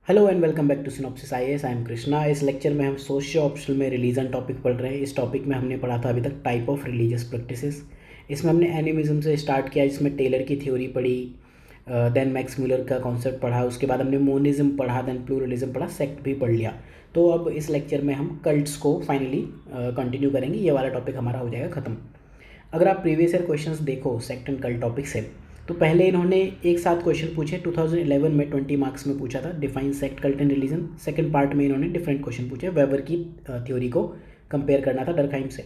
Hello and welcome back to synopsis IAS. I am Krishna. इस lecture में हम socio optional में रिलीजन टॉपिक पढ़ रहे हैं। इस टॉपिक में हमने पढ़ा था अभी तक टाइप ऑफ रिलीजियस प्रैक्टिसेस। इसमें हमने एनिमिज्म से स्टार्ट किया, जिसमें टेलर की थ्योरी पढ़ी, देन मैक्स म्यूलर का कॉन्सेप्ट पढ़ा, उसके बाद हमने मोनिज्म पढ़ा, देन प्लूरलिज्म पढ़ा, सेक्ट भी पढ़ लिया। तो अब इस लेक्चर में हम कल्ट्स को फाइनली कंटिन्यू करेंगे। ये वाला टॉपिक हमारा हो जाएगा ख़त्म। अगर आप प्रीवियस ईयर क्वेश्चंस देखो सेक्ट एंड कल्ट टॉपिक से, तो पहले इन्होंने एक साथ क्वेश्चन पूछे 2011 में 20 मार्क्स में पूछा था, define sect cult and religion. Second part में इन्होंने डिफरेंट क्वेश्चन पूछे, वेबर की थ्योरी को कंपेयर करना था डरखाइम से।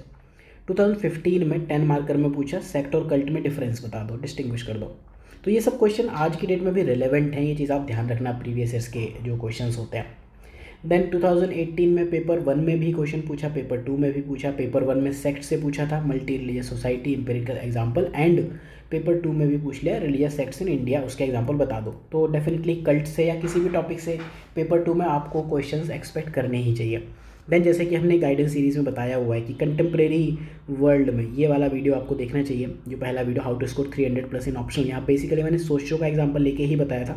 2015 में 10 मार्कर में पूछा, सेक्ट और कल्ट में डिफरेंस बता दो, डिस्टिंग्विश कर दो। तो ये सब क्वेश्चन आज की डेट में भी रिलेवेंट हैं, ये चीज़ आप ध्यान रखना प्रीवियस ईयर्स के जो क्वेश्चन होते हैं। देन 2018 में पेपर 1 में भी क्वेश्चन पूछा, पेपर 2 में भी पूछा। पेपर 1 में सेक्ट से पूछा था, multi religious society empirical example, and paper 2 में भी पूछ लिया रिलीजियस सेक्ट्स इन इंडिया, उसके एग्जाम्पल बता दो। तो डेफिनेटली कल्ट से या किसी भी टॉपिक से पेपर 2 में आपको क्वेश्चंस एक्सपेक्ट करने ही चाहिए। देन जैसे कि हमने गाइडेंस सीरीज़ में बताया हुआ है कि कंटेम्प्रेरी वर्ल्ड में ये वाला वीडियो आपको देखना चाहिए, जो पहला video how to score 300+ in optional. यहाँ बेसिकली मैंने सोशियो का एग्जाम्पल लेके ही बताया था।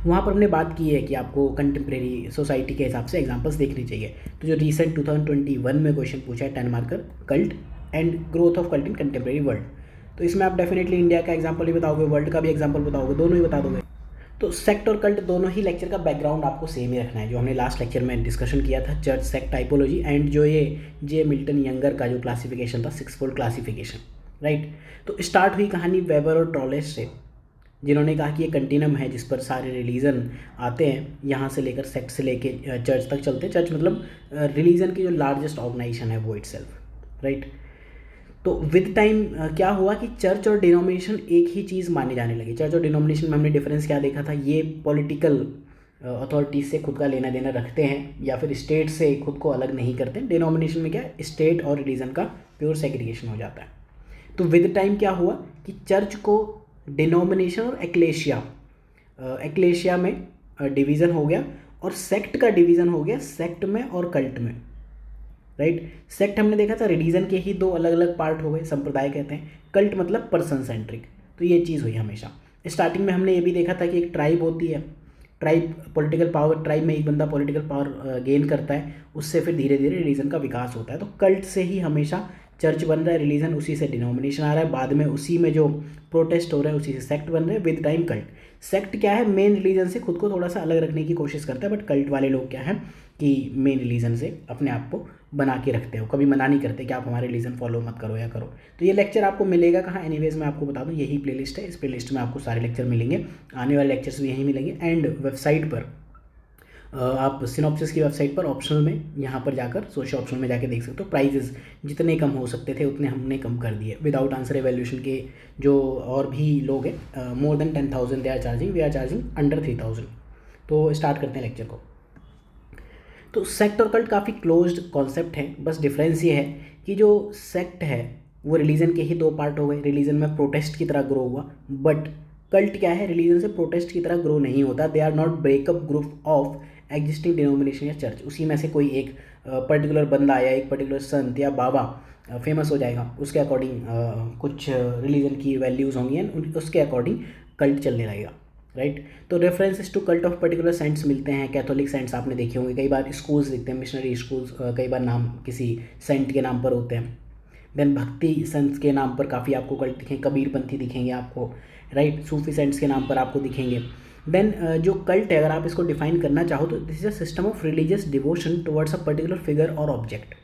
वहाँ पर हमने बात की है कि आपको कंटेम्प्रेरी सोसाइटी के हिसाब से एग्जांपल्स देखने चाहिए। तो जो रिसेंट 2021 में क्वेश्चन पूछा है 10 marker, cult and growth of cult in contemporary world, तो इसमें आप डेफिनेटली इंडिया का एग्जांपल ही बताओगे, वर्ल्ड का भी एग्जांपल बताओगे, दोनों ही बता दोगे। तो सेक्ट और कल्ट दोनों ही लेक्चर का बैकग्राउंड आपको सेम ही रखना है, जो हमने लास्ट लेक्चर में डिस्कशन किया था, चर्च सेक्ट टाइपोलॉजी एंड जो ये जे मिल्टन यंगर का जो क्लासिफिकेशन था, 6-fold क्लासिफिकेशन, राइट। तो स्टार्ट हुई कहानी वेबर और टॉलेस से, जिन्होंने कहा कि ये कंटिन्यूम है जिस पर सारे रिलीजन आते हैं, यहाँ से लेकर सेक्ट से लेके चर्च तक चलते हैं। चर्च मतलब रिलीजन की जो लार्जेस्ट ऑर्गेनाइजेशन है वो इटसेल्फ, राइट। तो विद टाइम क्या हुआ कि चर्च और डिनोमिनेशन एक ही चीज़ माने जाने लगी। चर्च और डिनोमिनेशन में हमने डिफरेंस क्या देखा था, ये पॉलिटिकल अथॉरिटीज से खुद का लेना देना रखते हैं या फिर स्टेट से खुद को अलग नहीं करते। डिनोमिनेशन में क्या है, स्टेट और रिलीजन का प्योर सेग्रीगेशन हो जाता है। तो विद टाइम क्या हुआ कि चर्च को डिनोमिनेशन और एक्लेशिया में डिवीज़न हो गया, और सेक्ट का डिवीज़न हो गया सेक्ट में और कल्ट में, राइट। सेक्ट हमने देखा था रिलीजन के ही दो अलग अलग पार्ट हो गए, संप्रदाय कहते हैं। कल्ट मतलब पर्सन सेंट्रिक। तो ये चीज़ हुई हमेशा। स्टार्टिंग में हमने ये भी देखा था कि एक ट्राइब होती है, ट्राइब पॉलिटिकल पावर, ट्राइब में एक बंदा पॉलिटिकल पावर गेन करता है, उससे फिर धीरे धीरे रिलीजन का विकास होता है। तो कल्ट से ही हमेशा चर्च बन रहा है, रिलीजन उसी से डिनोमिनेशन आ रहा है, बाद में उसी में जो प्रोटेस्ट हो रहे हैं उसी से सेक्ट बन रहे हैं। विद टाइम कल्ट, सेक्ट क्या है, मेन रिलीजन से खुद को थोड़ा सा अलग रखने की कोशिश करता है, बट कल्ट वाले लोग क्या है कि मेन रिलीजन से अपने आप को बना के रखते हो, कभी मना नहीं करते कि आप हमारे रिलीजन फॉलो मत करो या करो। तो ये लेक्चर आपको मिलेगा कहाँ, एनीवेज मैं आपको बता दूँ, यही प्लेलिस्ट है, इस प्लेलिस्ट में आपको सारे लेक्चर मिलेंगे, आने वाले लेक्चर्स भी यहीं मिलेंगे। एंड वेबसाइट पर आप सिनॉप्सिस की वेबसाइट पर ऑप्शनल में यहाँ पर जाकर सोशियो ऑप्शनल में जाके देख सकते हो। प्राइजेस जितने कम हो सकते थे उतने हमने कम कर दिए। विदाउट आंसर एवेल्यूशन के जो और भी लोग हैं, more than 10,000 they are charging, we are charging under 3,000। तो स्टार्ट करते हैं लेक्चर को। तो सेक्ट और कल्ट काफ़ी क्लोज्ड कॉन्सेप्ट है, बस डिफरेंस ये है कि जो सेक्ट है वो रिलीजन के ही दो पार्ट हो गए, रिलीजन में प्रोटेस्ट की तरह ग्रो हुआ। बट कल्ट क्या है, रिलीजन से प्रोटेस्ट की तरह ग्रो नहीं होता। They are not breakup group of existing denomination या चर्च। उसी में से कोई एक पर्टिकुलर बंदा या एक पर्टिकुलर संत या बाबा फेमस हो जाएगा, उसके अकॉर्डिंग कुछ रिलीजन की वैल्यूज़ होंगी एंड उसके अकॉर्डिंग कल्ट चलने लगेगा, राइट। तो references to cult of particular saints मिलते हैं। कैथोलिक सेंट्स आपने देखे होंगे, कई बार स्कूल्स दिखते हैं, मिशनरी स्कूल्स, कई बार नाम किसी सेंट के नाम पर होते हैं। देन भक्ति संत के नाम पर काफ़ी आपको कल्ट दिखेंगे, कबीरपंथी दिखेंगे आपको, राइट। सूफी सेंट्स के नाम पर आपको दिखेंगे। देन जो कल्ट है, अगर आप इसको डिफाइन करना चाहो तो this is a system of religious devotion towards a particular figure और ऑब्जेक्ट,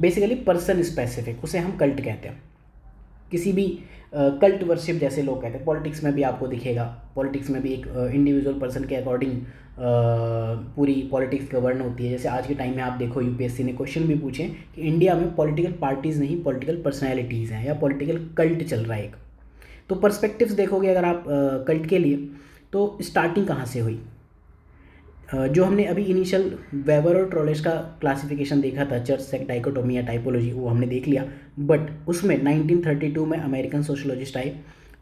बेसिकली पर्सन स्पेसिफिक, उसे हम कल्ट कहते हैं। किसी भी कल्ट वर्शिप जैसे लोग कहते हैं, पॉलिटिक्स में भी आपको दिखेगा, पॉलिटिक्स में भी एक इंडिविजुअल पर्सन के अकॉर्डिंग पूरी पॉलिटिक्स गवर्न होती है। जैसे आज के टाइम में आप देखो यूपीएससी ने क्वेश्चन भी पूछे कि इंडिया में पॉलिटिकल पार्टीज़ नहीं पॉलिटिकल पर्सनैलिटीज़ हैं या पॉलिटिकल कल्ट चल रहा है एक। तो पर्सपेक्टिव्स देखोगे अगर आप कल्ट के लिए, तो स्टार्टिंग कहाँ से हुई। जो हमने अभी इनिशियल वेबर और ट्रोलेस का क्लासिफिकेशन देखा था, चर्च सेक्ट डाइकोटोमी या टाइपोलॉजी, वो हमने देख लिया। बट उसमें 1932 में अमेरिकन सोशोलॉजिस्ट आए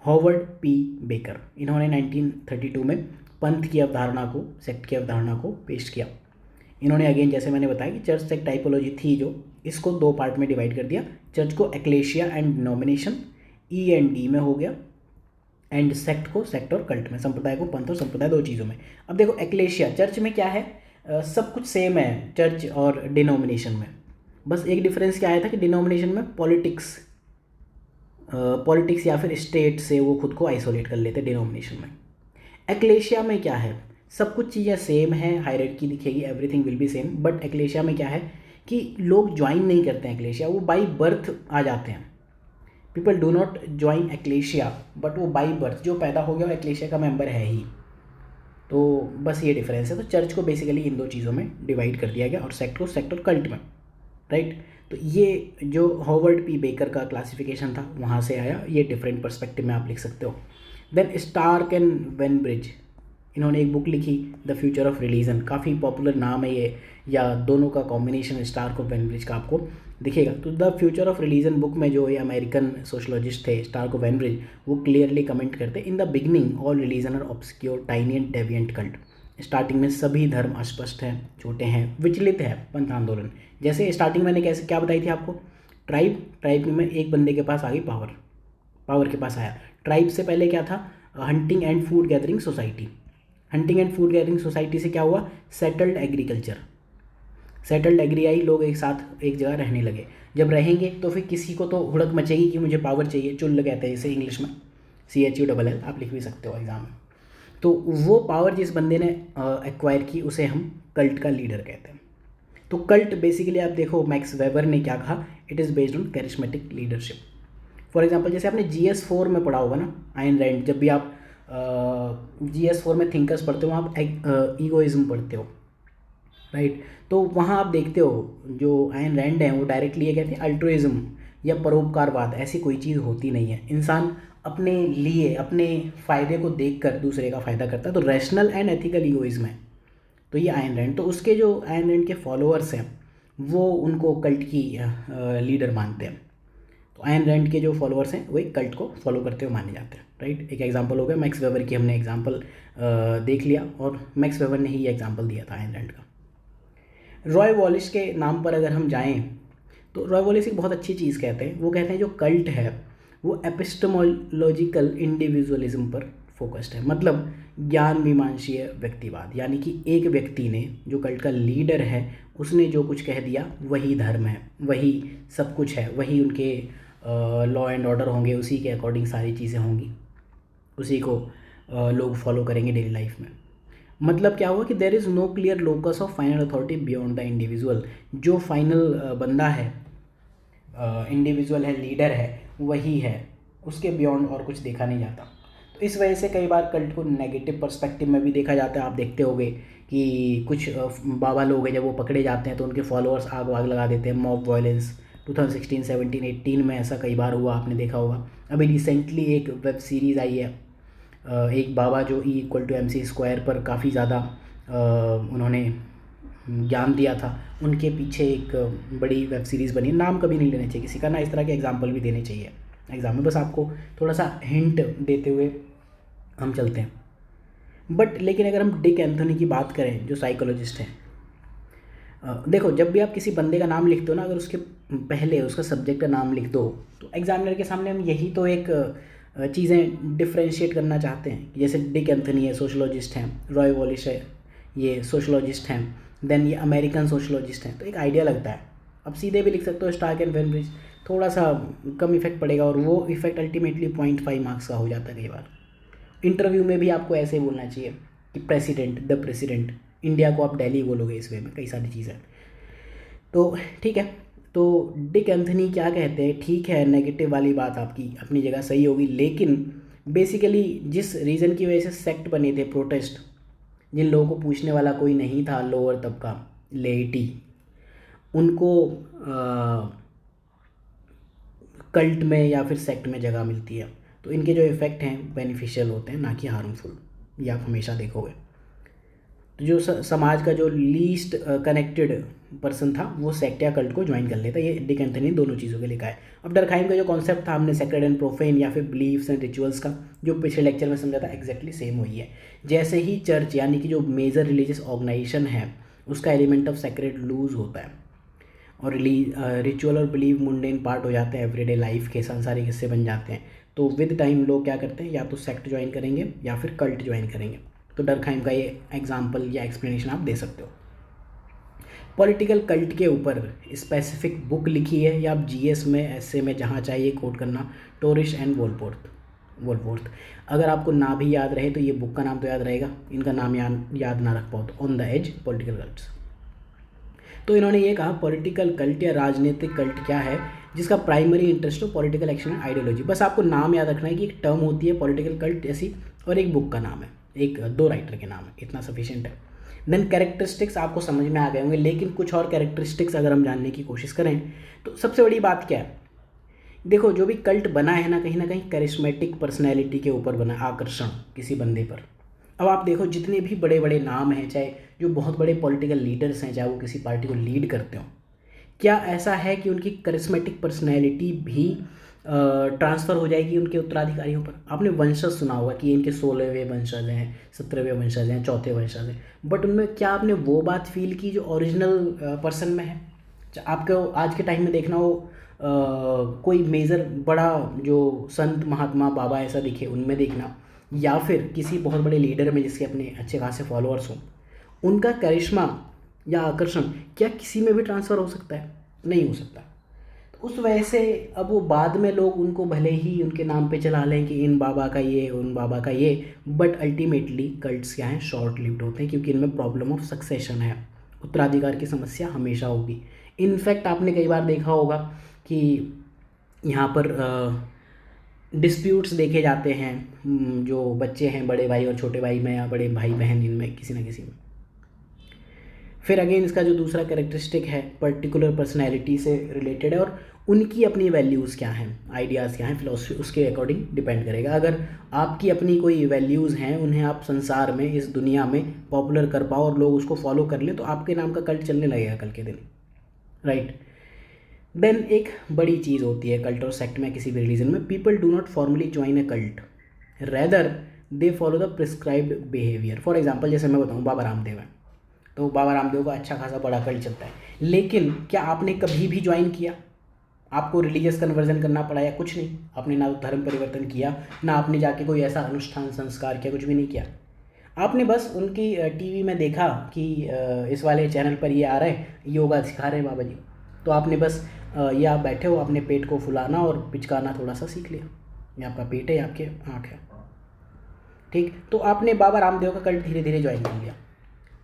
हॉवर्ड पी बेकर। इन्होंने 1932 में पंथ की अवधारणा को, सेक्ट की अवधारणा को पेश किया। इन्होंने अगेन जैसे मैंने बताया कि चर्च सेक्ट टाइपोलॉजी थी जो, इसको दो पार्ट में डिवाइड कर दिया। चर्च को ecclesia and denomination, E and D में हो गया, एंड सेक्ट को सेक्ट और कल्ट में, संप्रदाय को पंथ और संप्रदाय, दो चीज़ों में। अब देखो एक्लेशिया, चर्च में क्या है, सब कुछ सेम है चर्च और डिनोमिनेशन में, बस एक डिफरेंस क्या आया था कि डिनोमिनेशन में पॉलिटिक्स या फिर स्टेट से वो खुद को आइसोलेट कर लेते, डिनोमिनेशन में। एक्लेशिया में क्या है, सब कुछ चीज़ें सेम है, हायरार्की दिखेगी, everything will be same, but ecclesia में क्या है कि लोग ज्वाइन नहीं करते हैं एक्लेशिया, वो बाई बर्थ आ जाते हैं। People do not join ecclesia, but वो बाई बर्थ जो पैदा हो गया वो एक्लेशिया का मेंबर है ही। तो बस ये डिफरेंस है। तो चर्च को बेसिकली इन दो चीज़ों में डिवाइड कर दिया गया और सेक्ट को सेक्ट और कल्ट में, राइट। तो ये जो हॉवर्ड पी बेकर का क्लासिफिकेशन था वहाँ से आया, ये डिफरेंट पर्सपेक्टिव में आप लिख सकते हो। देन स्टार्क एंड वेनब्रिज, इन्होंने एक बुक लिखी द फ्यूचर ऑफ रिलीजन, काफ़ी पॉपुलर नाम है ये, या दोनों का कॉम्बिनेशन स्टार्क और वेनब्रिज का आपको दिखेगा। तो the future of religion book में जो ये अमेरिकन सोशोलॉजिस्ट थे स्टार्क और वेनब्रिज, वो क्लियरली कमेंट करते in the beginning all religion are obscure tiny and deviant cult. Starting में सभी धर्म अस्पष्ट हैं, छोटे हैं, विचलित है पंथ आंदोलन। जैसे स्टार्टिंग मैंने कैसे क्या बताई थी आपको, ट्राइब में एक बंदे के पास आ गई पावर के पास आया। ट्राइब से पहले क्या था, hunting and food gathering society. Hunting and food gathering society से क्या हुआ, सेटल्ड एग्रीकल्चर, सेटल्ड एग्री आई, लोग एक साथ एक जगह रहने लगे। जब रहेंगे तो फिर किसी को तो हुड़क मचेगी कि मुझे पावर चाहिए, चुल्ल कहते हैं इसे इंग्लिश में, CHULL, आप लिख भी सकते हो एग्जाम में। तो वो पावर जिस बंदे ने एक्वायर की उसे हम कल्ट का लीडर कहते हैं। तो कल्ट बेसिकली आप देखो मैक्स वेबर ने क्या कहा, it is based on charismatic leadership. For example जैसे आपने GS4 में पढ़ा होगा ना, आयन रैंड, जब भी आप GS4 में थिंकर्स पढ़ते हो आप ईगोइज्म पढ़ते हो, राइट। तो वहाँ आप देखते हो जो आयन रैंड है वो डायरेक्टली ये कहते हैं अल्ट्रुइज्म या परोपकारवाद, ऐसी कोई चीज़ होती नहीं है। इंसान अपने लिए अपने फ़ायदे को देखकर दूसरे का फ़ायदा करता है, तो रैशनल एंड एथिकल ईगोइज्म है। तो ये आयन रैंड, तो उसके जो आयन रैंड के फॉलोअर्स हैं वो उनको कल्ट की लीडर मानते हैं। तो आयन रैंड के जो फॉलोअर्स हैं वही कल्ट को फॉलो करते हुए माने जाते हैं, राइट। एक एग्जांपल हो गया मैक्स वेबर की, हमने एग्जांपल देख लिया और मैक्स वेबर ने ही ये एग्जांपल दिया था आयन रैंड का। रॉय वॉलिस के नाम पर अगर हम जाएं तो रॉय वॉलिस एक बहुत अच्छी चीज़ कहते हैं, वो कहते हैं जो कल्ट है वो एपिस्टेमोलॉजिकल इंडिविजुअलिज्म पर फोकस्ड है, मतलब ज्ञान मीमांसीय व्यक्तिवाद, यानी कि एक व्यक्ति ने जो कल्ट का लीडर है उसने जो कुछ कह दिया वही धर्म है, वही सब कुछ है, वही उनके लॉ एंड ऑर्डर होंगे, उसी के अकॉर्डिंग सारी चीज़ें होंगी, उसी को लोग फॉलो करेंगे डेली लाइफ में। मतलब क्या हुआ कि there is no clear locus of final authority beyond the individual, जो फाइनल बंदा है, इंडिविजुअल है, लीडर है, वही है, उसके बियॉन्ड और कुछ देखा नहीं जाता। तो इस वजह से कई बार कल्ट को नेगेटिव पर्सपेक्टिव में भी देखा जाता है। आप देखते होंगे कि कुछ बाबा लोग हैं जब वो पकड़े जाते हैं तो उनके फॉलोअर्स आग वाग लगा देते हैं, मॉब वायलेंस 2016, 17, 18 में ऐसा कई बार हुआ, आपने देखा होगा। अभी रिसेंटली एक वेब सीरीज़ आई है, एक बाबा जो E=MC² पर काफ़ी ज़्यादा उन्होंने ज्ञान दिया था, उनके पीछे एक बड़ी वेब सीरीज़ बनी। नाम कभी नहीं लेना चाहिए किसी का ना, इस तरह के एग्जाम्पल भी देने चाहिए एग्ज़ाम में, बस आपको थोड़ा सा हिंट देते हुए हम चलते हैं। बट लेकिन अगर हम डिक एंथोनी की बात करें जो साइकोलॉजिस्ट हैं, देखो जब भी आप किसी बंदे का नाम लिखते हो ना, अगर उसके पहले उसका सब्जेक्ट का नाम लिख दो तो एग्जामिनर के सामने हम यही तो एक चीज़ें डिफ्रेंशिएट करना चाहते हैं। जैसे डिक एंथोनी है, सोशलॉजिस्ट हैं, रॉय वॉलिस है, ये सोशलॉजिस्ट हैं, देन ये अमेरिकन सोशलॉजिस्ट हैं, तो एक आइडिया लगता है। अब सीधे भी लिख सकते हो स्टार्क एंड वेनब्रिज, थोड़ा सा कम इफेक्ट पड़ेगा और वो इफेक्ट अल्टीमेटली 0.5 मार्क्स का हो जाता है कई बार। इंटरव्यू में भी आपको ऐसे ही बोलना चाहिए कि प्रेसिडेंट, द प्रेसिडेंट, इंडिया को आप दिल्ली बोलोगे, इस वे में कई सारी चीज़ें। तो ठीक है, तो डिक एंथनी क्या कहते हैं, ठीक है नेगेटिव वाली बात आपकी अपनी जगह सही होगी, लेकिन बेसिकली जिस रीज़न की वजह से सेक्ट बने थे, प्रोटेस्ट, जिन लोगों को पूछने वाला कोई नहीं था, लोअर तबका, लेटी, उनको कल्ट में या फिर सेक्ट में जगह मिलती है। तो इनके जो इफ़ेक्ट हैं बेनिफिशियल होते हैं, ना कि हार्मफुल, ये आप हमेशा देखोगे। तो जो समाज का जो लीस्ट कनेक्टेड पर्सन था वो सेक्ट या कल्ट को ज्वाइन कर लेता है। ये डिक एंथनी ने दोनों चीज़ों के लिखा है। अब डरखाइम का जो कॉन्सेप्ट था, हमने सेक्रेड एंड प्रोफेन या फिर बिलीव्स एंड रिचुअल्स का जो पिछले लेक्चर में समझा था, एग्जैक्टली सेम वही है। जैसे ही चर्च यानी कि जो मेजर रिलीजियस ऑर्गेनाइजेशन है उसका एलिमेंट ऑफ सेक्रेड लूज होता है और रिचुअल और बिलीव मुंडेन पार्ट हो जाते हैं, एवरीडे लाइफ के सांसारिक हिस्से बन जाते हैं, तो विद टाइम लोग क्या करते हैं, या तो सेक्ट ज्वाइन करेंगे या फिर कल्ट ज्वाइन करेंगे। तो डरखाइम का ये एग्जाम्पल या एक्सप्लेनेशन आप दे सकते हो। पॉलिटिकल कल्ट के ऊपर स्पेसिफिक बुक लिखी है, या आप जीएस में, एसए में, जहाँ चाहिए कोट करना, टोरिश एंड वोल्फोर्थ। अगर आपको ना भी याद रहे तो ये बुक का नाम तो याद रहेगा, इनका नाम याद ना रख पाओ तो on the edge political cults. तो इन्होंने ये कहा पॉलिटिकल कल्ट या राजनीतिक कल्ट क्या है, जिसका प्राइमरी इंटरेस्ट हो पॉलिटिकल एक्शन एंड आइडियोलॉजी। बस आपको नाम याद रखना है कि एक टर्म होती है पॉलिटिकल कल्ट जैसी, और एक बुक का नाम है, एक 2 राइटर के नाम है, इतना सफिशिएंट है। देन कैरेक्टरिस्टिक्स आपको समझ में आ गए होंगे, लेकिन कुछ और कैरेक्टरिस्टिक्स अगर हम जानने की कोशिश करें तो सबसे बड़ी बात क्या है, देखो जो भी कल्ट बना है ना कहीं करिश्मेटिक पर्सनैलिटी के ऊपर बना, आकर्षण किसी बंदे पर। अब आप देखो जितने भी बड़े बड़े नाम हैं, चाहे जो बहुत बड़े पॉलिटिकल लीडर्स हैं, चाहे वो किसी पार्टी को लीड करते हो, क्या ऐसा है कि उनकी करिश्मेटिक पर्सनैलिटी भी ट्रांसफ़र हो जाएगी उनके उत्तराधिकारियों पर? आपने वंशज सुना होगा कि इनके 16वें वंशज हैं, 17वें वंशज हैं, 4थे वंशज हैं, बट उनमें क्या आपने वो बात फील की जो ओरिजिनल पर्सन में है? आपको आज के टाइम में देखना हो कोई मेजर बड़ा जो संत महात्मा बाबा ऐसा दिखे उनमें देखना, या फिर किसी बहुत बड़े लीडर में जिसके अपने अच्छे खासे फॉलोअर्स हों, उनका करिश्मा या आकर्षण क्या किसी में भी ट्रांसफ़र हो सकता है? नहीं हो सकता। तो उस वजह से अब वो बाद में लोग उनको भले ही उनके नाम पे चला लें कि इन बाबा का ये, उन बाबा का ये, बट अल्टीमेटली कल्ट्स क्या हैं, शॉर्ट लिव्ड होते हैं, क्योंकि इनमें प्रॉब्लम ऑफ सक्सेशन है, उत्तराधिकार की समस्या हमेशा होगी। इनफैक्ट आपने कई बार देखा होगा कि यहाँ पर डिस्प्यूट्स देखे जाते हैं, जो बच्चे हैं बड़े भाई और छोटे भाई में, या बड़े भाई बहन इनमें किसी ना किसी में। फिर अगेन इसका जो दूसरा कैरेक्टरिस्टिक है पर्टिकुलर पर्सनैलिटी से रिलेटेड है, और उनकी अपनी वैल्यूज़ क्या हैं, आइडियाज़ क्या हैं, फिलॉसफी, उसके अकॉर्डिंग डिपेंड करेगा। अगर आपकी अपनी कोई वैल्यूज़ हैं, उन्हें आप संसार में, इस दुनिया में पॉपुलर कर पाओ और लोग उसको फॉलो कर लें, तो आपके नाम का कल्ट चलने लगेगा कल के दिन, राइट। देन एक बड़ी चीज़ होती है कल्ट और सेक्ट में किसी भी रिलीजन में, people do not formally join a cult, rather they follow the prescribed behaviour. For example जैसे मैं बताऊँ, बाबा रामदेव है, तो बाबा रामदेव का अच्छा खासा बड़ा कल्ट चलता है, लेकिन क्या आपने कभी भी ज्वाइन किया? आपको रिलीजियस कन्वर्जन करना पड़ा या कुछ नहीं? आपने ना धर्म परिवर्तन किया, ना आपने जाके कोई ऐसा अनुष्ठान संस्कार किया, कुछ भी नहीं किया। आपने बस उनकी टीवी में देखा कि इस वाले चैनल पर ये आ रहे हैं, योगा सिखा रहे हैं बाबा जी, तो आपने बस ये आप बैठे हो, अपने पेट को फुलाना और पिचकाना थोड़ा सा सीख लिया। ये आपका पेट है, आपके आँख है, ठीक। तो आपने बाबा रामदेव का कल्ट धीरे धीरे ज्वाइन कर लिया,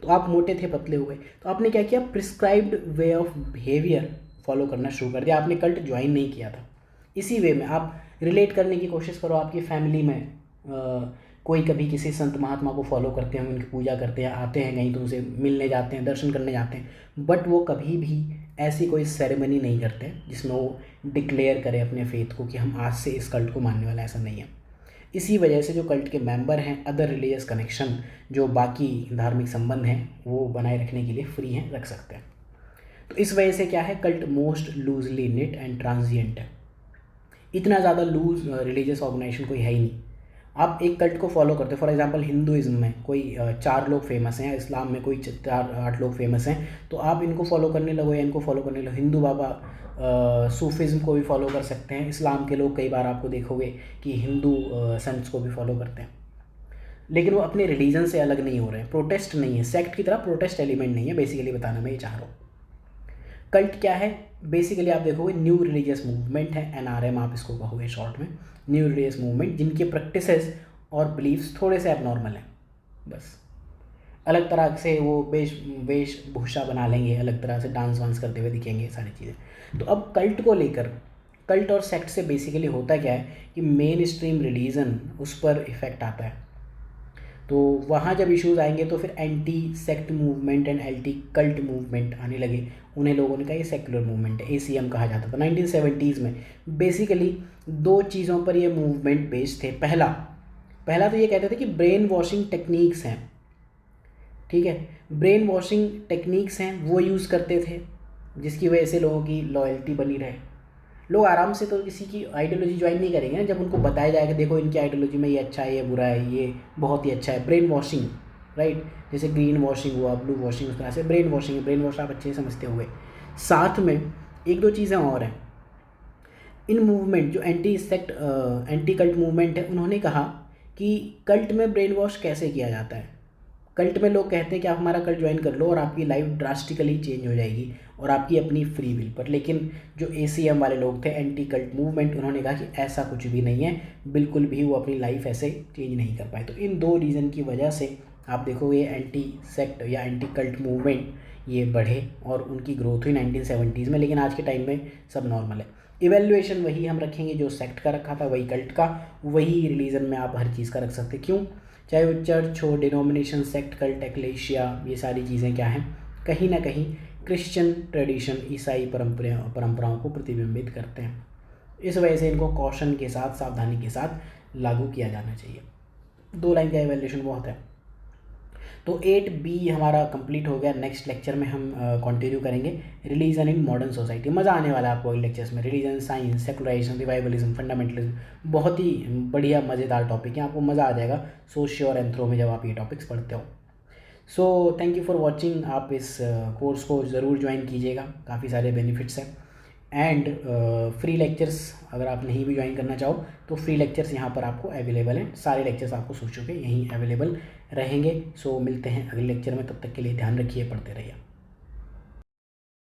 तो आप मोटे थे, पतले हुए, तो आपने क्या किया, prescribed way of behaviour follow करना शुरू कर दिया, आपने कल्ट ज्वाइन नहीं किया था। इसी वे में आप रिलेट करने की कोशिश करो, आपकी फैमिली में कोई कभी किसी संत महात्मा को फॉलो करते हैं, उनकी पूजा करते हैं, आते हैं कहीं तो उनसे मिलने जाते हैं, दर्शन करने जाते हैं, बट वो कभी भी ऐसी कोई सेरेमनी नहीं करते जिसमें वो डिक्लेयर करें अपने फेथ को कि हम आज से इस कल्ट को मानने वाला, ऐसा नहीं है। इसी वजह से जो कल्ट के मेंबर हैं, अदर रिलीजियस कनेक्शन, जो बाकी धार्मिक संबंध हैं, वो बनाए रखने के लिए फ्री हैं, रख सकते हैं। तो इस वजह से क्या है, cult most loosely knit and transient है। इतना ज़्यादा लूज रिलीजियस ऑर्गेनाइजेशन कोई है ही नहीं। आप एक कल्ट को फॉलो करते हो, फॉर एग्जांपल हिंदुइज्म में कोई 4 लोग फेमस हैं, इस्लाम में कोई 4-8 लोग फेमस हैं, तो आप इनको फॉलो करने लगो या इनको फॉलो करने लगो। हिंदू बाबा सूफिज़्म को भी फॉलो कर सकते हैं, इस्लाम के लोग कई बार आपको देखोगे कि हिंदू संट्स को भी फॉलो करते हैं, लेकिन वो अपने रिलीजन से अलग नहीं हो रहे हैं, प्रोटेस्ट नहीं है, सेक्ट की तरह प्रोटेस्ट एलिमेंट नहीं है, बेसिकली बताना मैं ये चाह रहा हूँ। कल्ट क्या है, बेसिकली आप देखोगे न्यू रिलीजियस मूवमेंट है, एनआरएम आप इसको कहोगे शॉर्ट में, न्यू रिलीजियस मूवमेंट, जिनके प्रैक्टिसेस और बिलीफ्स थोड़े से एबनॉर्मल हैं, बस अलग तरह से वो वेशभूषा बना लेंगे, अलग तरह से डांस वांस करते हुए दिखेंगे, सारी चीज़ें। तो अब कल्ट को लेकर, कल्ट और सेक्ट से बेसिकली होता क्या है कि मेन स्ट्रीम रिलीजन उस पर इफ़ेक्ट आता है, तो वहाँ जब इश्यूज़ आएंगे तो फिर anti sect movement and anti cult movement आने लगे। उन्हें लोगों ने कहा ये सेक्युलर मूवमेंट है, ACM कहा जाता था 1970s में। बेसिकली 2 चीज़ों पर ये मूवमेंट बेस्ड थे। पहला तो ये कहते थे कि ब्रेन वॉशिंग टेक्निक्स हैं, ठीक है, ब्रेन वॉशिंग टेक्निक्स हैं वो यूज़ करते थे, जिसकी वजह से लोगों की लॉयल्टी बनी रहे। लोग आराम से तो किसी की आइडियोलॉजी ज्वाइन नहीं करेंगे ना, जब उनको बताया जाएगा देखो इनकी आइडियोलॉजी में ये अच्छा है, ये बुरा है, ये बहुत ही अच्छा है। ब्रेन वॉशिंग, राइट, जैसे ग्रीन वॉशिंग हुआ, ब्लू वॉशिंग, उस तरह से ब्रेन वॉशिंग, ब्रेन वॉश आप अच्छे से समझते होंगे। साथ में 1-2 चीज़ें और हैं, इन मूवमेंट जो एंटी कल्ट मूवमेंट है, उन्होंने कहा कि कल्ट में ब्रेन वॉश कैसे किया जाता है। कल्ट में लोग कहते हैं कि आप हमारा कल्ट ज्वाइन कर लो और आपकी लाइफ ड्रास्टिकली चेंज हो जाएगी और आपकी अपनी फ्री विल पर। लेकिन जो ACM वाले लोग थे, एंटी कल्ट मूवमेंट, उन्होंने कहा कि ऐसा कुछ भी नहीं है, बिल्कुल भी वो अपनी लाइफ ऐसे चेंज नहीं कर पाए। तो इन 2 रीज़न की वजह से आप देखोगे एंटी सेक्ट या एंटी कल्ट मूवमेंट ये बढ़े और उनकी ग्रोथ हुई 1970s में। लेकिन आज के टाइम में सब नॉर्मल है। इवेल्युएशन वही हम रखेंगे जो सेक्ट का रखा था, वही कल्ट का, वही रिलीजन में आप हर चीज़ का रख सकते। क्यों? चाहे वो चर्च हो, डिनोमिनेशन, सेक्ट, कल्ट, एक्लेशिया, ये सारी चीज़ें क्या हैं, कहीं ना कहीं क्रिश्चियन ट्रेडिशन, ईसाई परंपराओं को प्रतिबिंबित करते हैं। इस वजह से इनको कॉशन के साथ, सावधानी के साथ लागू किया जाना चाहिए। 2 लाइन का इवैल्यूएशन बहुत है। तो 8B हमारा कंप्लीट हो गया। नेक्स्ट लेक्चर में हम कंटिन्यू करेंगे रिलीजन इन मॉडर्न सोसाइटी। मज़ा आने वाला है आपको इन लेक्चर्स में। Religion, science, secularisation, revivalism, fundamentalism, बहुत ही बढ़िया मज़ेदार टॉपिक है, आपको मज़ा आ जाएगा सोशियो और एंथ्रो में जब आप ये टॉपिक्स पढ़ते हो। So thank you for watching. आप इस कोर्स को ज़रूर ज्वाइन कीजिएगा, काफ़ी सारे बेनिफिट्स हैं। एंड फ्री लेक्चर्स अगर आप नहीं भी ज्वाइन करना चाहो तो फ्री लेक्चर्स यहाँ पर आपको अवेलेबल हैं। सारे लेक्चर्स आपको सोचो के यहीं अवेलेबल रहेंगे। सो मिलते हैं अगले लेक्चर में, तब तक के लिए ध्यान रखिए, पढ़ते रहिए।